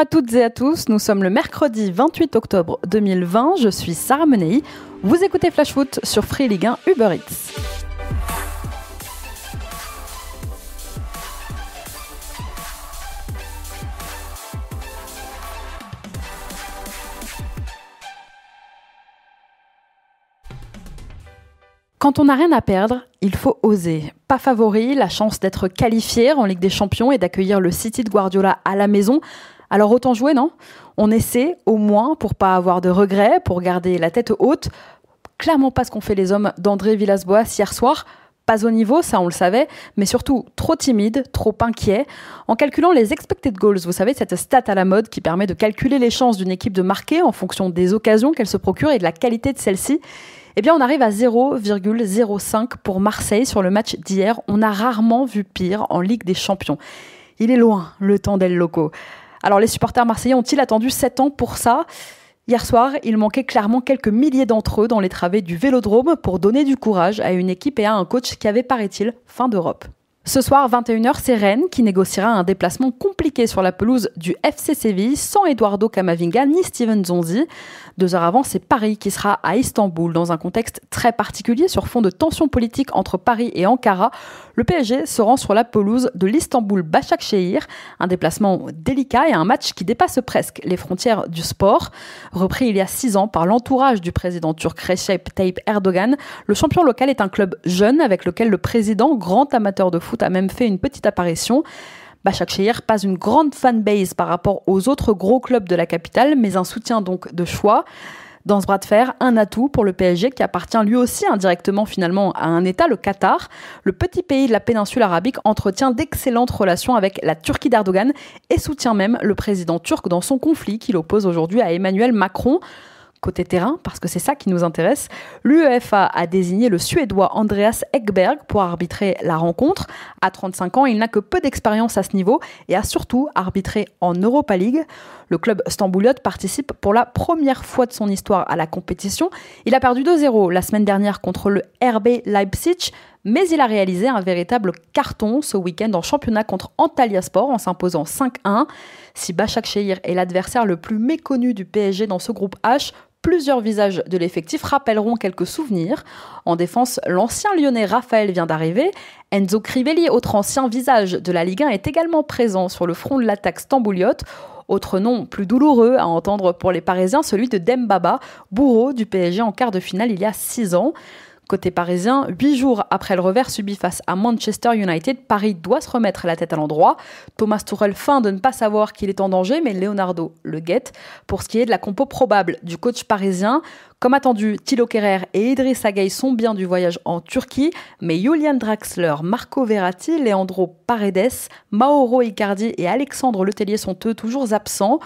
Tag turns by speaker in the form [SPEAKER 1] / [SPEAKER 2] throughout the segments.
[SPEAKER 1] à toutes et à tous, nous sommes le mercredi 28 octobre 2020, je suis Sarah Menei, vous écoutez Flash Foot sur Free Ligue 1 Uber Eats. Quand on n'a rien à perdre, il faut oser. Pas favori, la chance d'être qualifié en Ligue des Champions et d'accueillir le City de Guardiola à la maison. Alors autant jouer, non ? On essaie, au moins, pour pas avoir de regrets, pour garder la tête haute. Clairement pas ce qu'ont fait les hommes d'André Villas-Boas hier soir. Pas au niveau, ça on le savait, mais surtout trop timide, trop inquiet. En calculant les expected goals, vous savez, cette stat à la mode qui permet de calculer les chances d'une équipe de marquer en fonction des occasions qu'elle se procure et de la qualité de celle-ci. Eh bien, on arrive à 0,05 pour Marseille sur le match d'hier. On a rarement vu pire en Ligue des Champions. Il est loin, le temps d'El Loco. Alors, les supporters marseillais ont-ils attendu 7 ans pour ça ? Hier soir, il manquait clairement quelques milliers d'entre eux dans les travées du Vélodrome pour donner du courage à une équipe et à un coach qui avait, paraît-il, faim d'Europe. Ce soir, 21h, c'est Rennes qui négociera un déplacement compliqué sur la pelouse du FC Séville sans Eduardo Camavinga ni Steven Zonzi. 2 heures avant, c'est Paris qui sera à Istanbul dans un contexte très particulier sur fond de tensions politiques entre Paris et Ankara. Le PSG se rend sur la pelouse de l'Istanbul Başakşehir, un déplacement délicat et un match qui dépasse presque les frontières du sport. Repris il y a 6 ans par l'entourage du président turc Recep Tayyip Erdogan, le champion local est un club jeune avec lequel le président, grand amateur de foot, a même fait une petite apparition. Başakşehir, pas une grande fanbase par rapport aux autres gros clubs de la capitale, mais un soutien donc de choix. Dans ce bras de fer, un atout pour le PSG qui appartient lui aussi indirectement finalement à un État, le Qatar. Le petit pays de la péninsule arabique entretient d'excellentes relations avec la Turquie d'Erdogan et soutient même le président turc dans son conflit qu'il oppose aujourd'hui à Emmanuel Macron. Côté terrain, parce que c'est ça qui nous intéresse, l'UEFA a désigné le Suédois Andreas Ekberg pour arbitrer la rencontre. À 35 ans, il n'a que peu d'expérience à ce niveau et a surtout arbitré en Europa League. Le club stambouliote participe pour la première fois de son histoire à la compétition. Il a perdu 2-0 la semaine dernière contre le RB Leipzig, mais il a réalisé un véritable carton ce week-end en championnat contre Antalyaspor en s'imposant 5-1. Si Başakşehir est l'adversaire le plus méconnu du PSG dans ce groupe H, plusieurs visages de l'effectif rappelleront quelques souvenirs. En défense, l'ancien lyonnais Raphaël vient d'arriver. Enzo Crivelli, autre ancien visage de la Ligue 1, est également présent sur le front de l'attaque stambouliote. Autre nom plus douloureux à entendre pour les Parisiens, celui de Dembaba, bourreau du PSG en quart de finale il y a 6 ans. Côté parisien, 8 jours après le revers subi face à Manchester United, Paris doit se remettre la tête à l'endroit. Thomas Tuchel feint de ne pas savoir qu'il est en danger, mais Leonardo le guette. Pour ce qui est de la compo probable du coach parisien, comme attendu, Thilo Kehrer et Idrissa Gueye sont bien du voyage en Turquie, mais Julian Draxler, Marco Verratti, Leandro Paredes, Mauro Icardi et Alexandre Letellier sont eux toujours absents.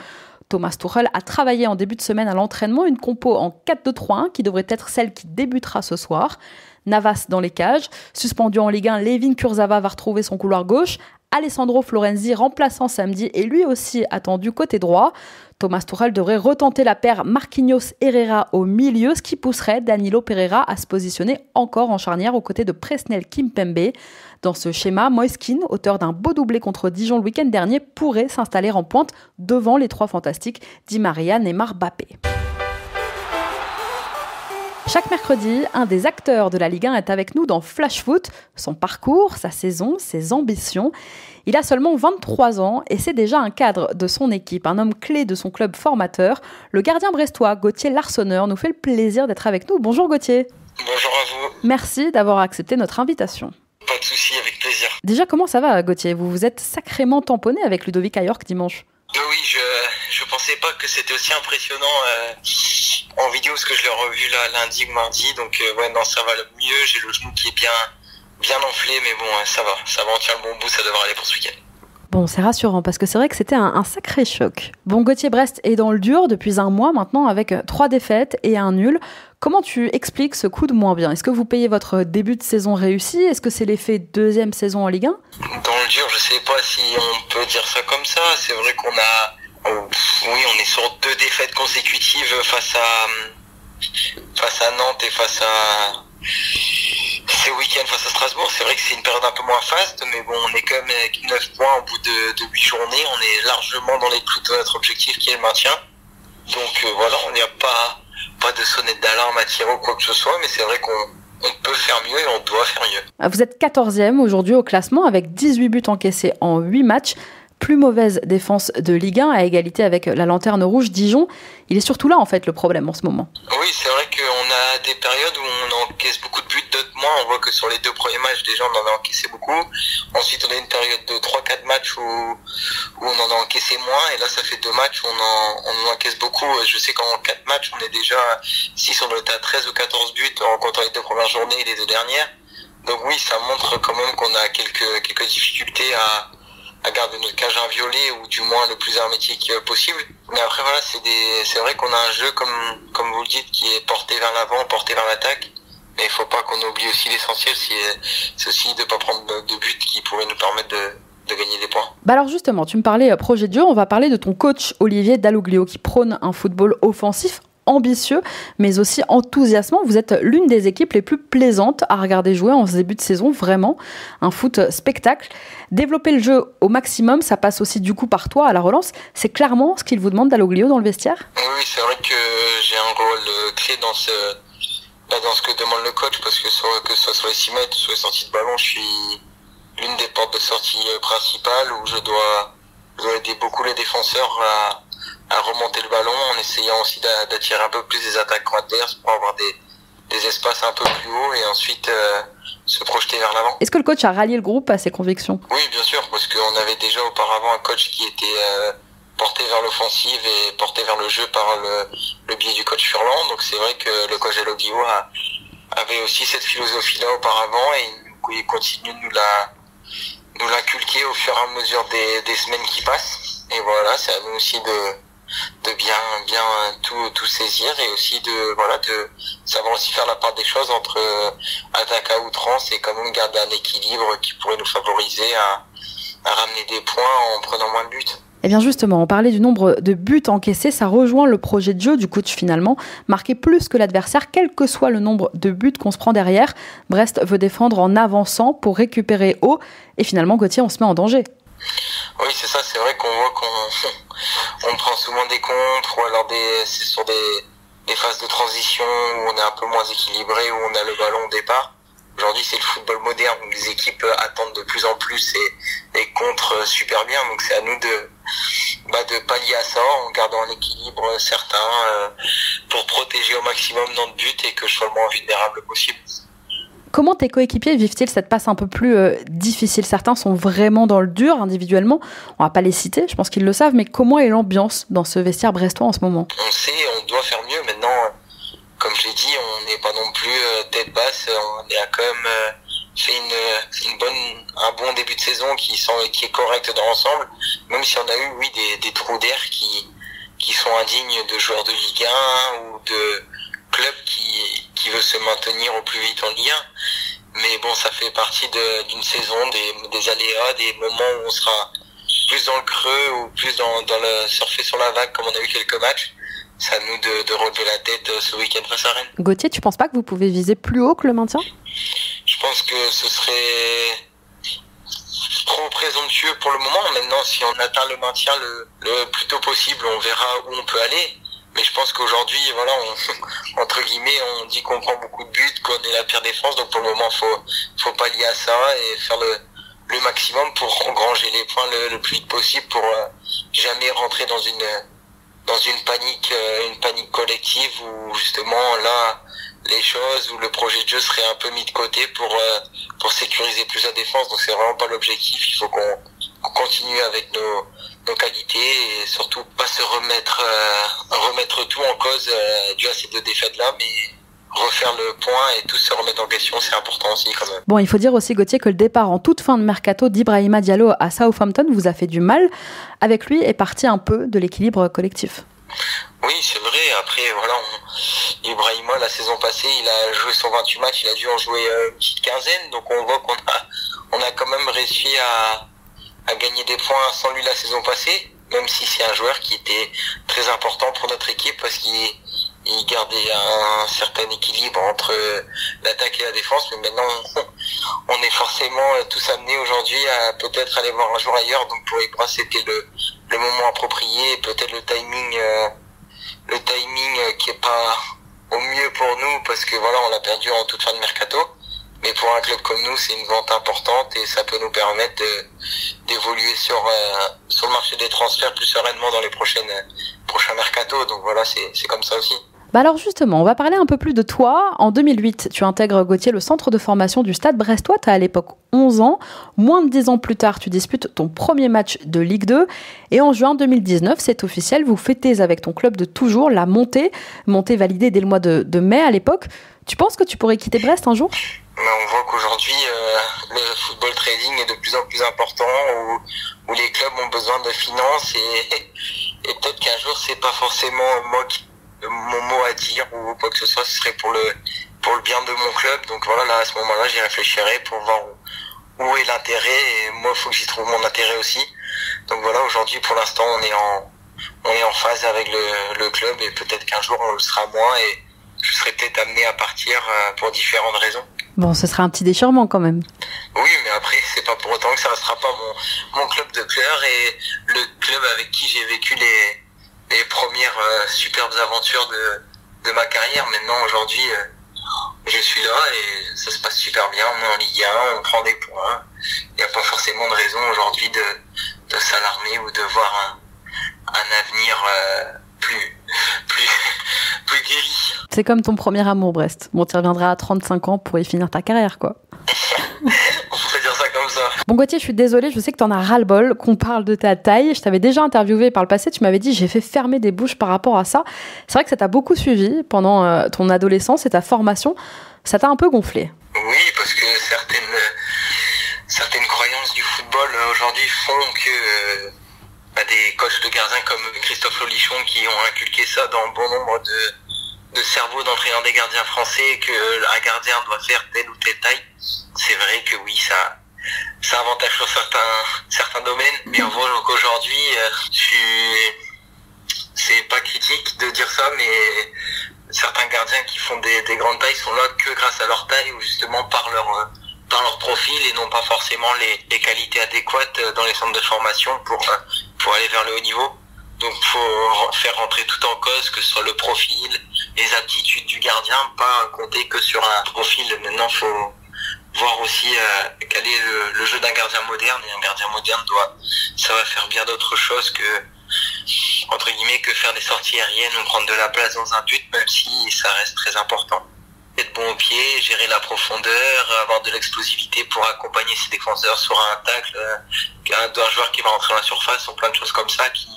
[SPEAKER 1] Thomas Tuchel a travaillé en début de semaine à l'entraînement une compo en 4-2-3-1 qui devrait être celle qui débutera ce soir. Navas dans les cages, suspendu en Ligue 1, Layvin Kurzawa va retrouver son couloir gauche. Alessandro Florenzi, remplaçant samedi, est lui aussi attendu côté droit. Thomas Tuchel devrait retenter la paire Marquinhos-Herrera au milieu, ce qui pousserait Danilo Pereira à se positionner encore en charnière aux côtés de Presnel Kimpembe. Dans ce schéma, Moiskin, auteur d'un beau doublé contre Dijon le week-end dernier, pourrait s'installer en pointe devant les 3 fantastiques Di Maria, Neymar, Mbappé. Chaque mercredi, un des acteurs de la Ligue 1 est avec nous dans Flash Foot. Son parcours, sa saison, ses ambitions. Il a seulement 23 ans et c'est déjà un cadre de son équipe, un homme clé de son club formateur. Le gardien brestois, Gauthier Larsonneur, nous fait le plaisir d'être avec nous. Bonjour Gauthier.
[SPEAKER 2] Bonjour à vous.
[SPEAKER 1] Merci d'avoir accepté notre invitation.
[SPEAKER 2] Pas de souci, avec plaisir.
[SPEAKER 1] Déjà, comment ça va Gauthier ? Vous vous êtes sacrément tamponné avec Ludovic Ajorc dimanche.
[SPEAKER 2] Oui, je pensais pas que c'était aussi impressionnant en vidéo, parce que je l'ai revu là, lundi ou mardi, donc ouais, non, ça va le mieux, j'ai le genou qui est bien enflé, mais bon, ça va, on tient le bon bout, ça devrait aller pour ce week-end.
[SPEAKER 1] Bon, c'est rassurant, parce que c'est vrai que c'était un sacré choc. Bon, Gauthier, Brest est dans le dur depuis un mois maintenant, avec 3 défaites et un nul. Comment tu expliques ce coup de moins bien ? Est-ce que vous payez votre début de saison réussi ? Est-ce que c'est l'effet 2e saison en Ligue 1 ?
[SPEAKER 2] Dans le dur, je sais pas si on peut dire ça comme ça. C'est vrai qu'on on est sur 2 défaites consécutives face à Nantes et face Ce week-end face à Strasbourg, c'est vrai que c'est une période un peu moins faste, mais bon, on est quand même avec 9 points au bout de 8 journées. On est largement dans les clous de notre objectif qui est le maintien. Donc voilà, on n'y a pas de sonnette d'alarme à tirer ou quoi que ce soit, mais c'est vrai qu'on peut faire mieux et on doit faire mieux.
[SPEAKER 1] Vous êtes 14e aujourd'hui au classement avec 18 buts encaissés en 8 matchs. Plus mauvaise défense de Ligue 1 à égalité avec la Lanterne Rouge Dijon. Il est surtout là en fait le problème en ce moment.
[SPEAKER 2] Oui, c'est vrai qu'on a des périodes où on encaisse beaucoup de buts, d'autres moins. On voit que sur les 2 premiers matchs déjà on en a encaissé beaucoup. Ensuite on a une période de 3-4 matchs où on en a encaissé moins. Et là ça fait 2 matchs où on en encaisse beaucoup. Je sais qu'en 4 matchs on est déjà, si on doit être à 13 ou 14 buts en comptant les 2 premières journées et les 2 dernières. Donc oui, ça montre quand même qu'on a quelques difficultés à garder notre cage inviolée ou du moins le plus hermétique possible. Mais après voilà, c'est vrai qu'on a un jeu comme vous le dites qui est porté vers l'avant, porté vers l'attaque. Mais il faut pas qu'on oublie aussi l'essentiel, c'est aussi de pas prendre de buts qui pourraient nous permettre de gagner des points.
[SPEAKER 1] Alors justement, tu me parlais projet de jeu, on va parler de ton coach Olivier Dalloglio qui prône un football offensif, ambitieux, mais aussi enthousiasmant. Vous êtes l'une des équipes les plus plaisantes à regarder jouer en ce début de saison, vraiment. Un foot spectacle. Développer le jeu au maximum, ça passe aussi du coup par toi à la relance. C'est clairement ce qu'il vous demande Dalloglio dans le vestiaire ?
[SPEAKER 2] Oui, c'est vrai que j'ai un rôle clé dans ce que demande le coach, parce que ce soit sur les 6 mètres ou sur les sorties de ballon, je suis l'une des portes de sortie principales où je dois aider beaucoup les défenseurs à remonter le ballon en essayant aussi d'attirer un peu plus les attaquants adverses pour avoir des espaces un peu plus hauts et ensuite se projeter vers l'avant.
[SPEAKER 1] Est-ce que le coach a rallié le groupe à ses convictions ?
[SPEAKER 2] Oui, bien sûr, parce qu'on avait déjà auparavant un coach qui était porté vers l'offensive et porté vers le jeu par le biais du coach Furlan. Donc c'est vrai que le coach Dalloglio avait aussi cette philosophie-là auparavant et il continue de nous l'inculquer au fur et à mesure des semaines qui passent. Et voilà, c'est à nous aussi de bien tout saisir et aussi de savoir aussi faire la part des choses entre attaque à outrance et quand même garder un équilibre qui pourrait nous favoriser à ramener des points en prenant moins de buts.
[SPEAKER 1] Eh bien justement, on parlait du nombre de buts encaissés, ça rejoint le projet de jeu du coach finalement, marquer plus que l'adversaire, quel que soit le nombre de buts qu'on se prend derrière. Brest veut défendre en avançant pour récupérer haut et finalement Gauthier, on se met en danger.
[SPEAKER 2] Oui, c'est ça, c'est vrai qu'on voit qu'on prend souvent des contres ou alors c'est sur des phases de transition où on est un peu moins équilibré, où on a le ballon au départ. Aujourd'hui, c'est le football moderne où les équipes attendent de plus en plus et contrent super bien. Donc c'est à nous de pallier à ça en gardant un équilibre certain pour protéger au maximum notre but et que je sois le moins vulnérable possible.
[SPEAKER 1] Comment tes coéquipiers vivent-ils cette passe un peu plus difficile ? Certains sont vraiment dans le dur individuellement. On va pas les citer, je pense qu'ils le savent, mais comment est l'ambiance dans ce vestiaire brestois en ce moment ?
[SPEAKER 2] On sait, on doit faire mieux. Maintenant, comme je l'ai dit, on n'est pas non plus tête basse. On a quand même fait un bon début de saison qui est correct dans l'ensemble. Même si on a eu, des trous d'air qui sont indignes de joueurs de Ligue 1 ou de club qui veut se maintenir au plus vite en Ligue 1. Mais bon, ça fait partie d'une saison, des aléas, des moments où on sera plus dans le creux ou plus dans le surfer sur la vague comme on a eu quelques matchs. C'est à nous de relever la tête ce week-end face à Rennes.
[SPEAKER 1] Gauthier, tu penses pas que vous pouvez viser plus haut que le maintien ?
[SPEAKER 2] Je pense que ce serait trop présomptueux pour le moment. Maintenant, si on atteint le maintien le plus tôt possible, on verra où on peut aller. Mais je pense qu'aujourd'hui, voilà, entre guillemets, on dit qu'on prend beaucoup de buts, qu'on est la pire défense. Donc pour le moment, faut pallier à ça et faire le maximum pour engranger les points le plus vite possible pour jamais rentrer dans une panique collective où justement là les choses où le projet de jeu serait un peu mis de côté pour sécuriser plus la défense. Donc c'est vraiment pas l'objectif. Il faut qu'on continue avec nos qualités et surtout pas se remettre tout en cause dû à ces 2 défaites là, mais refaire le point et tout se remettre en question, c'est important aussi quand même.
[SPEAKER 1] Bon, il faut dire aussi Gauthier que le départ en toute fin de mercato d'Ibrahima Diallo à Southampton vous a fait du mal. Avec lui est parti un peu de l'équilibre collectif.
[SPEAKER 2] Oui, c'est vrai. Après, voilà, Ibrahima, la saison passée, il a joué 128 matchs, il a dû en jouer une petite quinzaine. Donc on voit qu'on a quand même réussi à gagner des points sans lui la saison passée, même si c'est un joueur qui était très important pour notre équipe parce qu'il il gardait un certain équilibre entre l'attaque et la défense. Mais maintenant, on est forcément tous amenés aujourd'hui à peut-être aller voir un jour ailleurs. Donc pour Ibra, c'était le moment approprié, peut-être le timing qui est pas au mieux pour nous, parce que voilà, on l'a perdu en toute fin de mercato. Mais pour un club comme nous, c'est une vente importante et ça peut nous permettre d'évoluer sur le marché des transferts plus sereinement dans les prochains mercato. Donc voilà, c'est comme ça aussi.
[SPEAKER 1] Bah alors justement, on va parler un peu plus de toi. En 2008, tu intègres, Gauthier, le centre de formation du Stade brestois. Tu as à l'époque 11 ans. Moins de 10 ans plus tard, tu disputes ton premier match de Ligue 2. Et en juin 2019, c'est officiel, vous fêtez avec ton club de toujours la montée validée dès le mois de mai à l'époque. Tu penses que tu pourrais quitter Brest un jour ?
[SPEAKER 2] On voit qu'aujourd'hui, le football trading est de plus en plus important, où les clubs ont besoin de finances, et peut-être qu'un jour, c'est pas forcément mon mot à dire ou quoi que ce soit, ce serait pour le bien de mon club. Donc voilà, là, à ce moment-là, j'y réfléchirai pour voir où est l'intérêt, et moi, il faut que j'y trouve mon intérêt aussi. Donc voilà, aujourd'hui, pour l'instant, on est en phase avec le club, et peut-être qu'un jour, on le sera moins, et je serai peut-être amené à partir pour différentes raisons.
[SPEAKER 1] Bon, ce sera un petit déchirement quand même.
[SPEAKER 2] Oui, mais après, c'est pas pour autant que ça ne restera pas mon club de cœur, et le club avec qui j'ai vécu les premières superbes aventures de ma carrière. Maintenant, aujourd'hui, je suis là et ça se passe super bien. On est en Ligue 1, on prend des points. Il n'y a pas forcément de raison aujourd'hui de s'alarmer ou de voir un avenir plus guéri.
[SPEAKER 1] C'est comme ton premier amour, Brest. Bon, tu reviendras à 35 ans pour y finir ta carrière, quoi.
[SPEAKER 2] On peut dire ça comme ça.
[SPEAKER 1] Bon, Gauthier, je suis désolée, je sais que t'en as ras-le-bol, qu'on parle de ta taille. Je t'avais déjà interviewé par le passé, tu m'avais dit j'ai fait fermer des bouches par rapport à ça. C'est vrai que ça t'a beaucoup suivi pendant ton adolescence et ta formation. Ça t'a un peu gonflé.
[SPEAKER 2] Oui, parce que certaines croyances du football aujourd'hui font que des coachs de gardiens comme Christophe Lolichon, qui ont inculqué ça dans bon nombre de cerveaux d'entraîneurs des gardiens français, qu'un gardien doit faire telle ou telle taille. C'est vrai que oui, ça avantage sur certains domaines, mais on voit qu'aujourd'hui, c'est pas critique de dire ça, mais certains gardiens qui font des grandes tailles sont là que grâce à leur taille, ou justement par leur profil, et non pas forcément les qualités adéquates dans les centres de formation pour aller vers le haut niveau. Donc faut faire rentrer tout en cause, que ce soit le profil, les aptitudes du gardien, pas compter que sur un profil. Maintenant, faut voir aussi quel est le jeu d'un gardien moderne, et un gardien moderne ça va faire bien d'autres choses que, entre guillemets, que faire des sorties aériennes ou prendre de la place dans un but, même si ça reste très important. Être bon au pied, gérer la profondeur, avoir de l'explosivité pour accompagner ses défenseurs sur un tacle, un joueur qui va rentrer dans la surface, sont plein de choses comme ça qui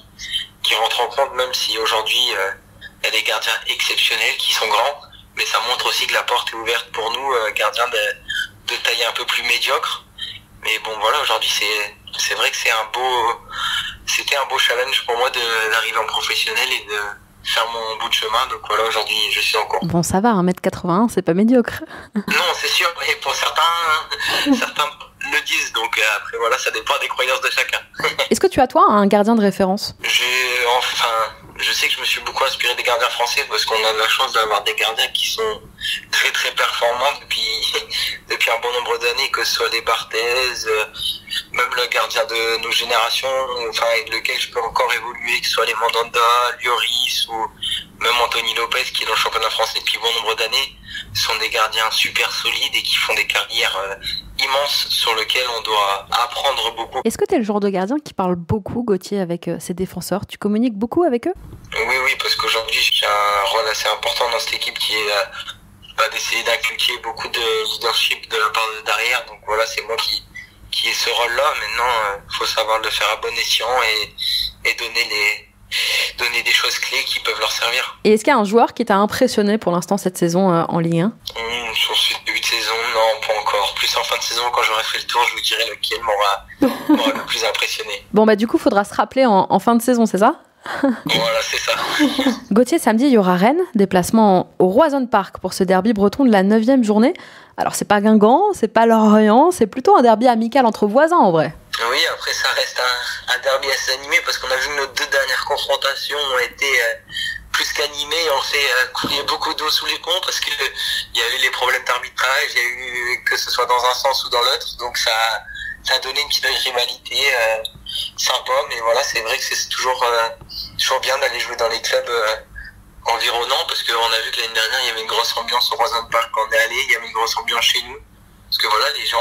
[SPEAKER 2] rentrent en compte, même si aujourd'hui il y a des gardiens exceptionnels qui sont grands, mais ça montre aussi que la porte est ouverte pour nous, gardiens de taille un peu plus médiocre. Mais bon voilà, aujourd'hui c'est vrai que c'était un beau challenge pour moi d'arriver en professionnel et de faire mon bout de chemin. Donc voilà, aujourd'hui je suis en cours.
[SPEAKER 1] Bon, ça va, 1m81, c'est pas médiocre.
[SPEAKER 2] Non, c'est sûr, mais pour certains le disent, donc après voilà, ça dépend des croyances de chacun.
[SPEAKER 1] Est-ce que tu as, toi, un gardien de référence ?
[SPEAKER 2] Je sais que je me suis beaucoup inspiré des gardiens français, parce qu'on a la chance d'avoir des gardiens qui sont très très performants depuis un bon nombre d'années, que ce soit les Barthez, même le gardien de nos générations, avec lequel je peux encore évoluer, que ce soit les Mandanda, Lloris ou même Anthony Lopez, qui est dans le championnat français depuis bon nombre d'années, sont des gardiens super solides et qui font des carrières immenses sur lesquelles on doit apprendre beaucoup.
[SPEAKER 1] Est-ce que tu es le genre de gardien qui parle beaucoup, Gauthier, avec ses défenseurs ? Tu communiques beaucoup avec eux ?
[SPEAKER 2] Oui, parce qu'aujourd'hui j'ai un rôle assez important dans cette équipe, qui est d'essayer d'inculquer beaucoup de leadership de la part d'arrière. Donc voilà, c'est moi qui ai ce rôle-là. Maintenant, faut savoir le faire à bon escient et donner des choses clés qui peuvent leur servir. Et est-ce qu'il y a un joueur qui t'a impressionné pour l'instant cette saison en Ligue 1 ? Sur ce début de saison, non, pas encore. Plus en fin de saison, quand j'aurai fait le tour, je vous dirai lequel m'aura le plus impressionné. Bon, du coup, faudra se rappeler en fin de saison, c'est ça ? Voilà, c'est ça. Gauthier, samedi, il y aura Rennes, déplacement au Roison Park pour ce derby breton de la 9e journée. Alors, c'est pas Guingamp, c'est pas Lorient, c'est plutôt un derby amical entre voisins, en vrai. Oui, après, ça reste un derby assez animé, parce qu'on a vu que nos deux dernières confrontations ont été plus qu'animé, on fait couler beaucoup d'eau sous les ponts parce que il y a eu les problèmes d'arbitrage, il y a eu que ce soit dans un sens ou dans l'autre, donc ça a donné une petite rivalité sympa, mais voilà, c'est vrai que c'est toujours bien d'aller jouer dans les clubs environnants, parce qu'on a vu que l'année dernière il y avait une grosse ambiance au Roison Park quand on est allé, il y avait une grosse ambiance chez nous, parce que voilà, les gens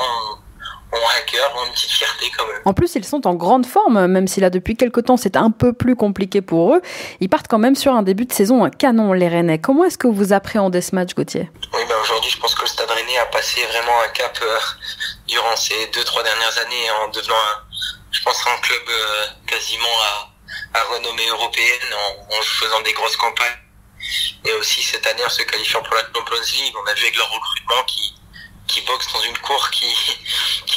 [SPEAKER 2] ont un cœur, ont une petite fierté quand même.
[SPEAKER 1] En plus, ils sont en grande forme, même si là, depuis quelques temps, c'est un peu plus compliqué pour eux. Ils partent quand même sur un début de saison canon, les Rennais. Comment est-ce que vous appréhendez ce match, Gauthier ?
[SPEAKER 2] Oui, aujourd'hui, je pense que le Stade Rennais a passé vraiment un cap durant ces 2-3 dernières années en devenant, je pense, un club quasiment à renommée européenne en faisant des grosses campagnes. Et aussi, cette année, en se qualifiant pour la Champions League, on a vu avec leur recrutement qui boxe dans une cour qui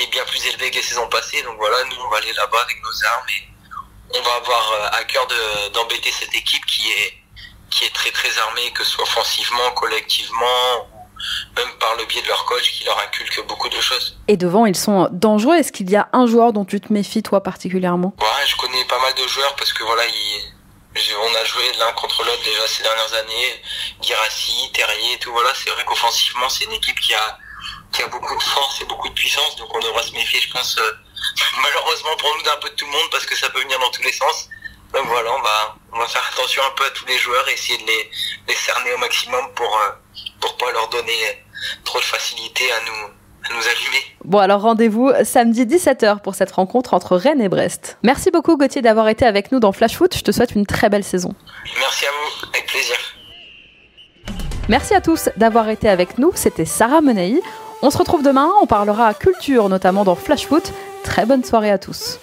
[SPEAKER 2] est bien plus élevée que les saisons passées. Donc voilà, nous on va aller là-bas avec nos armes et on va avoir à cœur d'embêter cette équipe qui est très très armée, que ce soit offensivement, collectivement, ou même par le biais de leur coach qui leur inculque beaucoup de choses.
[SPEAKER 1] Et devant, ils sont dangereux. Est-ce qu'il y a un joueur dont tu te méfies, toi, particulièrement ?
[SPEAKER 2] Ouais, je connais pas mal de joueurs parce que voilà, on a joué l'un contre l'autre déjà ces dernières années. Guirassy, Terrier et tout. Voilà, c'est vrai qu'offensivement, c'est une équipe qui a beaucoup de force et beaucoup de puissance, donc on devra se méfier, je pense, malheureusement pour nous, d'un peu de tout le monde, parce que ça peut venir dans tous les sens. Donc voilà, on va faire attention un peu à tous les joueurs et essayer de les cerner au maximum pour pas leur donner trop de facilité à nous allumer.
[SPEAKER 1] Bon, alors rendez-vous samedi 17h pour cette rencontre entre Rennes et Brest. Merci beaucoup, Gauthier, d'avoir été avec nous dans Flash Foot. Je te souhaite une très belle saison.
[SPEAKER 2] Merci à vous, avec plaisir.
[SPEAKER 1] Merci à tous d'avoir été avec nous. C'était Sarah Menei. On se retrouve demain, on parlera culture, notamment dans Flash Foot. Très bonne soirée à tous.